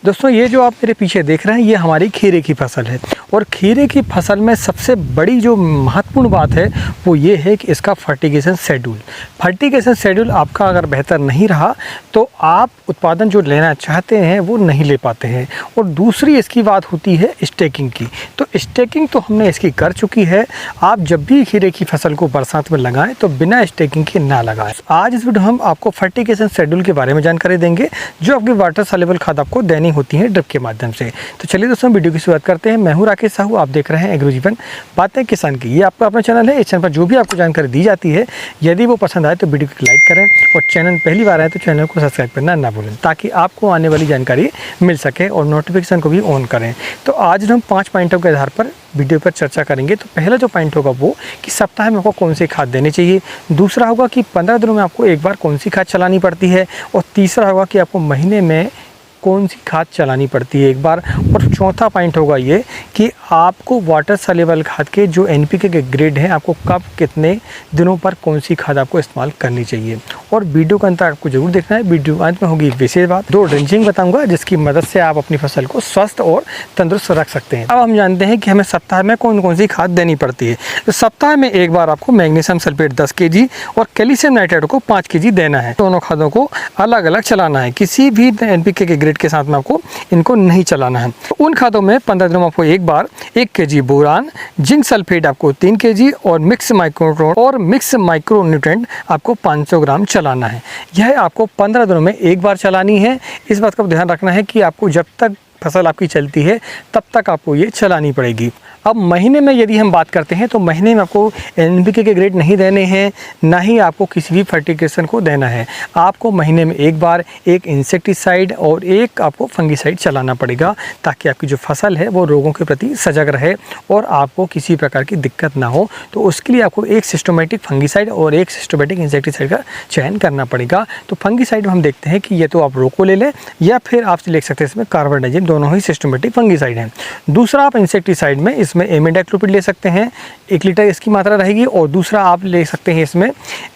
दोस्तों ये जो आप मेरे पीछे देख रहे हैं ये हमारी खीरे की फसल है और खीरे की फसल में सबसे बड़ी जो महत्वपूर्ण बात है वो ये है कि इसका फर्टिगेशन शेड्यूल आपका अगर बेहतर नहीं रहा तो आप उत्पादन जो लेना चाहते हैं वो नहीं ले पाते हैं। और दूसरी इसकी बात होती है स्टेकिंग की। तो स्टेकिंग तो हमने इसकी कर चुकी है। आप जब भी खीरे की फसल को बरसात में लगाएं तो बिना स्टेकिंग के ना लगाएं। आज इस वीडियो हम आपको फर्टिगेशन शेड्यूल के बारे में जानकारी देंगे जो आपकी वाटर सॉल्युबल खाद आपको देनी होती है ड्रिप के माध्यम से। तो चलिए दोस्तों वीडियो की शुरुआत करते हैं। मैं हूं राकेश साहू, आप देख रहे हैं एग्रो जीवन बातें किसान की। ये आपका अपना चैनल है। इस चैनल पर जो भी आपको जानकारी दी जाती है यदि वो पसंद आए तो वीडियो को लाइक करें और चैनल पहली बार आए तो चैनल को सब्सक्राइब करना ना भूलें ताकि आपको आने वाली जानकारी मिल सके और नोटिफिकेशन को भी ऑन करें। तो आज हम 5 पॉइंटों के आधार पर वीडियो पर चर्चा करेंगे। तो पहला जो पॉइंट होगा वो कि सप्ताह में आपको कौन सी खाद देनी चाहिए, दूसरा होगा कि 15 दिनों में आपको एक बार कौन सी खाद चलानी पड़ती है और तीसरा होगा कि आपको महीने में कौन सी खाद चलानी पड़ती है एक बार। और चौथा पॉइंट होगा ये कि आपको वाटर सॉल्युबल खाद के जो एनपीके के ग्रेड हैं आपको कब कितने दिनों पर कौन सी खाद आपको इस्तेमाल करनी चाहिए। और वीडियो के अंत आपको जरूर देखना है। वीडियो अंत में होगी विशेष बात, 2 ड्रिंचिंग बताऊंगा जिसकी मदद से आप अपनी फसल को स्वस्थ और तंदुरुस्त रख सकते हैं। अब हम जानते हैं कि हमें सप्ताह में कौन कौन सी खाद देनी पड़ती है। तो सप्ताह में एक बार आपको मैग्नीशियम सल्फेट 10 kg और कैल्शियम नाइट्रेट को 5 kg देना है। दोनों खादों को अलग अलग चलाना है, किसी भी एनपीके के ग्रेड के साथ में आपको इनको नहीं चलाना है। तो उन खादों में 15 दिनों में आपको एक बार 1 kg बोरान, जिंक सल्फेट आपको 3 kg और मिक्स माइक्रो न्यूट्रेंट आपको 500 ग्राम चलाना है। यह आपको 15 दिनों में एक बार चलानी है। इस बात का ध्यान रखना है कि आपको जब तक फसल आपकी चलती है तब तक आपको ये चलानी पड़ेगी। अब महीने में यदि हम बात करते हैं तो महीने में आपको एनपीके के ग्रेड नहीं देने हैं, ना ही आपको किसी भी फर्टिगेशन को देना है। आपको महीने में एक बार एक इंसेक्टिसाइड और एक आपको फंगिसाइड चलाना पड़ेगा ताकि आपकी जो फसल है वो रोगों के प्रति सजग रहे और आपको किसी प्रकार की दिक्कत ना हो। तो उसके लिए आपको एक सिस्टमेटिक फंगिसाइड और एक सिस्टमेटिक इंसेक्टिसाइड का चयन करना पड़ेगा। तो फंगिसाइड में हम देखते हैं कि ये तो आप रोको ले लें या फिर आप ले सकते हैं इसमें कार्बाडाजिम, दोनों ही सिस्टमेटिक फंगिसाइड हैं। दूसरा आप इंसेक्टिसाइड में इसमें इमिडाक्लोपिड ले सकते हैं, 1 लीटर इसकी मात्रा रहेगी। और दूसरा आप ले सकते हैं इसमें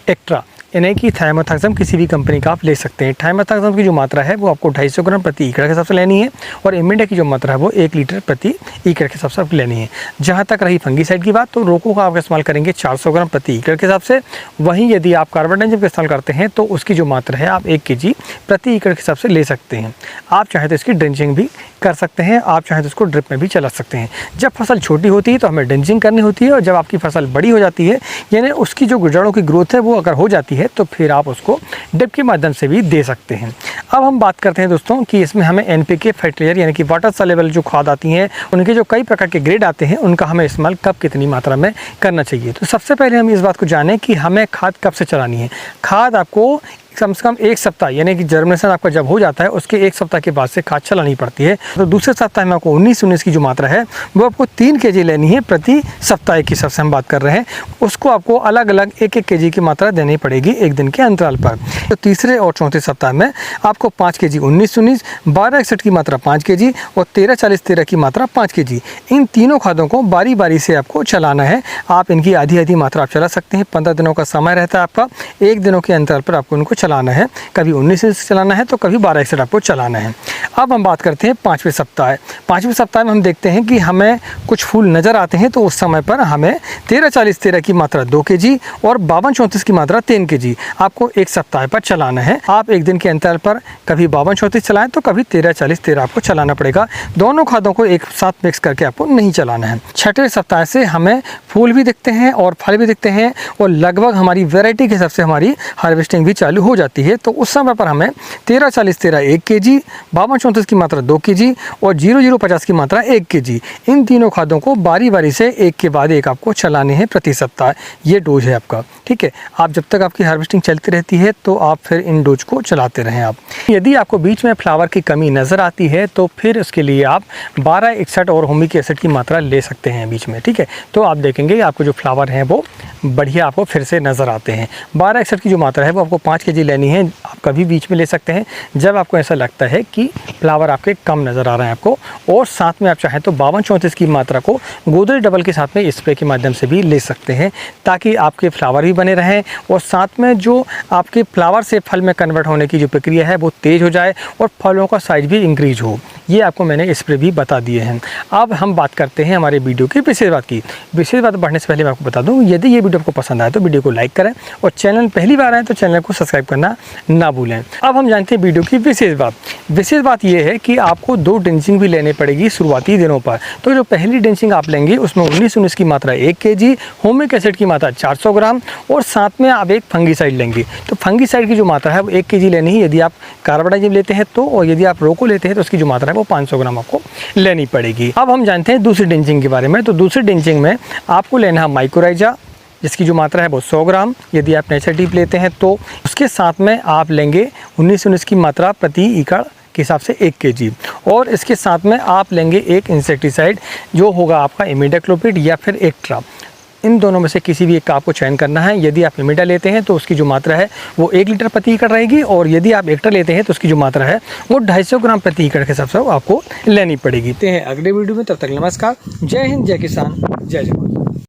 एक्ट्रा यानी कि थाइमेथाक्सम, किसी भी कंपनी का आप ले सकते हैं। थाइमेथाक्सम की जो मात्रा है वो आपको 250 ग्राम प्रति एकड़ के हिसाब से लेनी है और इमिडा की जो मात्रा है वो 1 लीटर प्रति एकड़ के हिसाब से आपको लेनी है। जहाँ तक रही फंगिसाइड की बात तो रोको का आप इस्तेमाल करेंगे 400 ग्राम प्रति एकड़ के हिसाब से। वहीं यदि आप कार्बाडाजिम का इस्तेमाल करते हैं तो उसकी जो मात्रा है आप 1 kg प्रति एकड़ के हिसाब से ले सकते हैं। आप चाहें तो इसकी ड्रेंचिंग भी कर सकते हैं, आप चाहें तो इसको ड्रिप में भी चला सकते हैं। जब फसल छोटी होती है तो हमें ड्रेंचिंग करनी होती है और जब आपकी फसल बड़ी हो जाती है यानी उसकी जो जड़ों की ग्रोथ है वो अगर हो जाती है तो फिर आप उसको ड्रिप के माध्यम से भी दे सकते हैं। अब हम बात करते हैं दोस्तों कि इसमें हमें एनपीके फर्टिलाइजर यानी कि वाटर सॉल्युबल जो खाद आती हैं उनके जो कई प्रकार के ग्रेड आते हैं उनका हमें इस्तेमाल कब कितनी मात्रा में करना चाहिए। तो सबसे पहले हम इस बात को जानें कि हमें खाद कब से चलानी है। खाद आपको कम से कम 1 सप्ताह यानी कि जर्मिनेशन आपका जब हो जाता है उसके 1 सप्ताह के बाद से खाद चलानी पड़ती है। तो दूसरे सप्ताह में आपको 19 की जो मात्रा है वो आपको 3 kg लेनी है प्रति सप्ताह की सबसे हम बात कर रहे हैं। उसको आपको अलग अलग 1-1 kg की मात्रा देनी पड़ेगी एक दिन के अंतराल पर। तो तीसरे और चौथे सप्ताह में आपको 5 kg 19-19, 12-61 की मात्रा 5 kg और 13-40-13 की मात्रा 5 kg, इन तीनों खादों को बारी बारी से आपको चलाना है। आप इनकी आधी मात्रा आप चला सकते हैं। 15 दिनों का समय रहता है आपका, 1 दिनों के अंतराल पर आपको उनको चलाना है। कभी 19 चलाना है तो कभी 12 आपको चलाना है। अब हम बात करते हैं 5वें सप्ताह। 5वें सप्ताह में हम देखते हैं कि हमें कुछ फूल नज़र आते हैं तो उस समय पर हमें 13-40-13 की मात्रा 2 kg और 52-34 की मात्रा 3 kg आपको एक सप्ताह पर चलाना है। आप एक दिन के अंतराल पर कभी 52-34 चलाएं तो कभी 13-40-13 आपको चलाना पड़ेगा। दोनों खादों को एक साथ मिक्स करके आपको नहीं चलाना है। 6वें सप्ताह से हमें फूल भी दिखते हैं और फल भी दिखते हैं और लगभग हमारी वैरायटी के हिसाब से हमारी हार्वेस्टिंग भी चालू हो जाती है। तो उस समय पर हमें 13-40-13 1 kg, 52-34 की मात्रा 2 kg और 00-50 की मात्रा 1 kg, इन तीनों खादों को बारी बारी से एक के बाद एक आपको चलाने हैं प्रति सप्ताह। ये डोज है आपका, ठीक है। आप जब तक आपकी हार्वेस्टिंग चलती रहती है तो आप फिर इन डोज को चलाते रहें। आप यदि आपको बीच में फ्लावर की कमी नज़र आती है तो फिर उसके लिए आप 12-61 और हुमिक एसिड की मात्रा ले सकते हैं बीच में, ठीक है। तो आप देखेंगे आपको जो फ्लावर हैं वो बढ़िया आपको फिर से नज़र आते हैं। 12-61 की जो मात्रा है वो आपको 5 kg लेनी है। आप कभी बीच में ले सकते हैं जब आपको ऐसा लगता है कि फ्लावर आपके कम नज़र आ रहे हैं आपको। और साथ में आप चाहें तो 52-34 की मात्रा को गोदरेज डबल के साथ में स्प्रे के माध्यम से भी ले सकते हैं ताकि आपके फ्लावर भी बने रहें और साथ में जो आपके फ्लावर से फल में कन्वर्ट होने की जो प्रक्रिया है वो तेज़ हो जाए और फलों का साइज भी इंक्रीज हो। ये आपको मैंने स्प्रे भी बता दिए हैं। अब हम बात करते हैं हमारे वीडियो की विशेष बात की। विशेष बात बढ़ने से पहले मैं आपको बता दूं, यदि ये वीडियो आपको पसंद आए तो वीडियो को लाइक करें और चैनल पहली बार आए तो चैनल को सब्सक्राइब करना ना भूलें। अब हम जानते हैं वीडियो की विशेष बात। विशेष बात ये है कि आपको 2 ड्रेंचिंग भी लेनी पड़ेगी शुरुआती दिनों पर। तो जो पहली ड्रेंचिंग आप लेंगे उसमें 19-19 की मात्रा 1 kg, ह्यूमिक एसिड की मात्रा 400 ग्राम और साथ में आप एक फंगीसाइड लेंगे। तो फंगीसाइड की जो मात्रा है वो 1 kg लेनी है यदि आप कार्बोडाजिम लेते हैं तो, और यदि आप रोको लेते हैं तो उसकी जो मात्रा है वो 500 ग्राम आपको लेनी पड़ेगी। अब हम जानते हैं दूसरी ड्रेंचिंग के बारे में। तो दूसरी ड्रेंचिंग में आपको लेना है माइक्रोराइजा, जिसकी जो मात्रा है वो 100 ग्राम यदि आप नेचर टीप लेते हैं तो। उसके साथ में आप लेंगे 19-19 की मात्रा प्रति एकड़ के हिसाब से 1 kg, और इसके साथ में आप लेंगे एक इंसेक्टिसाइड जो होगा आपका इमिडाक्लोपिड या फिर एक्ट्रा। इन दोनों में से किसी भी एक का आपको चयन करना है। यदि आप इमिडा लेते हैं तो उसकी जो मात्रा है वो 1 लीटर प्रति एकड़ रहेगी, और यदि आप एक्ट्रा लेते हैं तो उसकी जो मात्रा है वो 250 ग्राम प्रति एकड़ के हिसाब से आपको लेनी पड़ेगी। तो अगले वीडियो में, तब तक नमस्कार, जय हिंद, जय किसान, जय जवान।